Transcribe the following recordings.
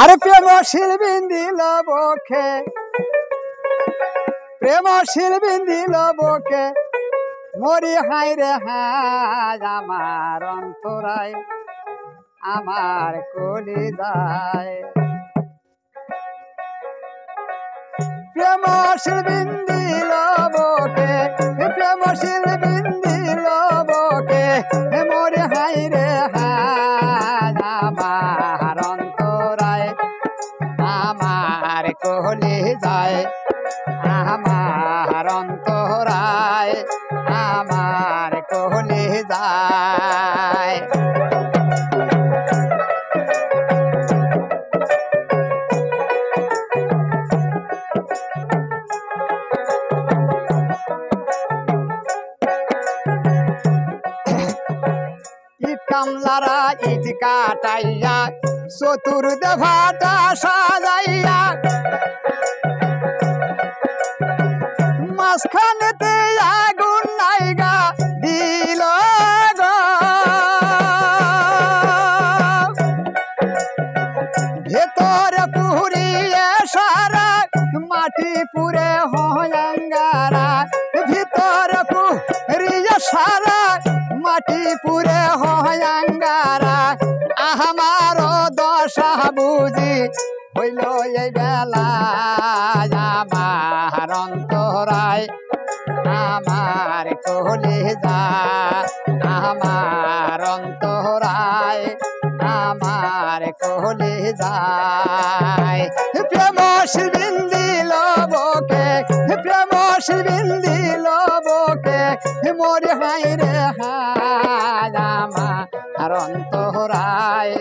আর প্রেম শিলবিন্দিল বখে, প্রেম শিলবিন্দিল বখে মরি হাই রে হাজ আমার অন্তরায় আমার কলিজায়। প্রেম শিলবিন্দিল বখে, প্রেম শিলবিন্দিল বখে মরি হাই রে হাজ আমার অন্তরায় আমার কলিজায়, আমার অন্তরায় আমার কলিজায়। ইট কামলারা ইট কাটাইয়া চতুর্দে ভাটা সাজাইয়া মাঝখানেতে আগুন নাইগা দিল গো, ভেতরে পুরিয়ে সারা মাটি পুরে হয়াঙ্গারা, ভিতরে পুরিয়ে সারা মাটি পুরে হয়াঙ্গারা। আমার দশা বুঝি হইল এই বেলা আমার অন্তরায় আমার কলিজা, আমার অন্তরায় আমার কলিজায়। প্রেম শিলবিন্দিল বখে, প্রেম শিলবিন্দিল বখে মরি হাই রে হাজ আমার অন্তরায়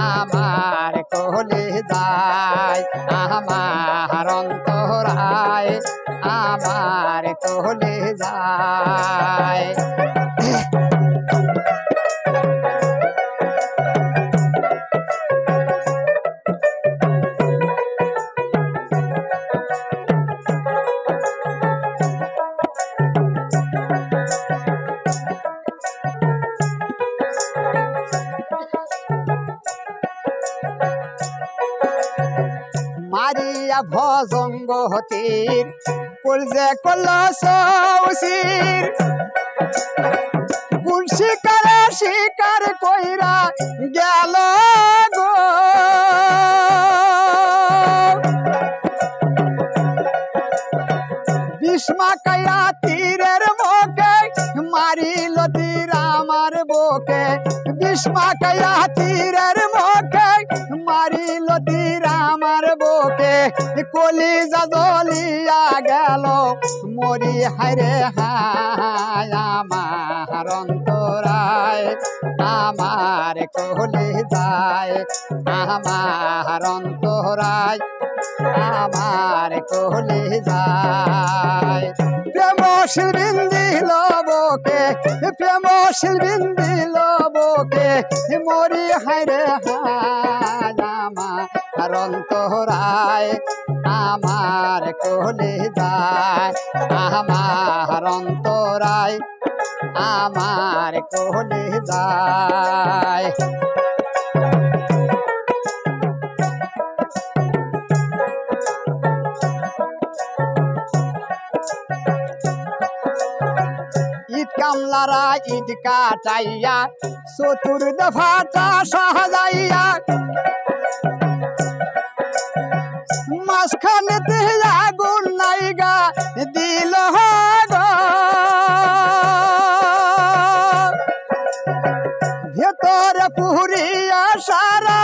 আমার কলিজায়, আমার অন্তরায় আমার কলিজায়। মারিয়া ভজঙ্গ হতির পলজে কল সৌসির, কোন শিকারে শিকার কইরা গেল গো, বিষ্মা কায়া তীরের মুখে মারিল তীর আমার বুকে, বিষ্মা কায়া তীরের মুখে মারিল তীর আমার বুকে। কলিজা জ্বলিয়া গেল মরি হায়রে হায় আমার অন্তরায় আমার কলিজায়, আমার অন্তরায় আমার কলিজায়। প্রেম শিলবিন্দিল বখে, প্রেম শিলবিন্দিল বখে মরি হায়রে হায় আমার অন্তরায় আমার কলিজায়, আমার অন্তরায় আমার কলিজায়। ইট কামলারা ইট কাটাইয়া চতুর্দে ভাটা সাজাইয়া মাঝখানেতে আগুন নাইগা দিল গো, ভেতরে পুরিয়া সারা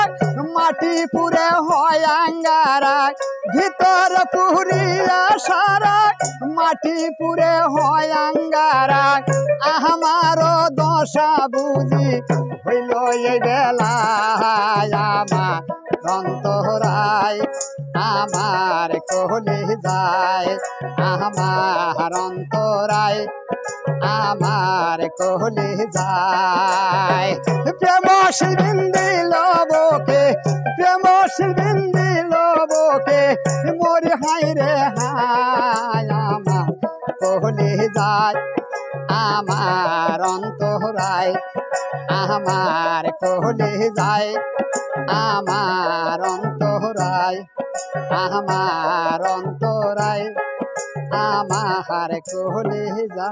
মাটি পুরে হয়াঙ্গারা, ভিতরে পুরিয়া সারা মাটি পুরে হয়াঙ্গারা। আমার দশা বুঝি হইল এই বেলা আমার অন্তরায় আমার কলিজায়, আমার অন্তরায় আমার কলিজায়। প্রেম শিলবিন্দিল বখে, প্রেম শিলবিন্দিল বখে মরি হাই রে হায় আমার কলিজায়, আমার অন্তরায় আমার কলিজায়, আমার অন্তর যায় আমার অন্তরায় আমার কলিজা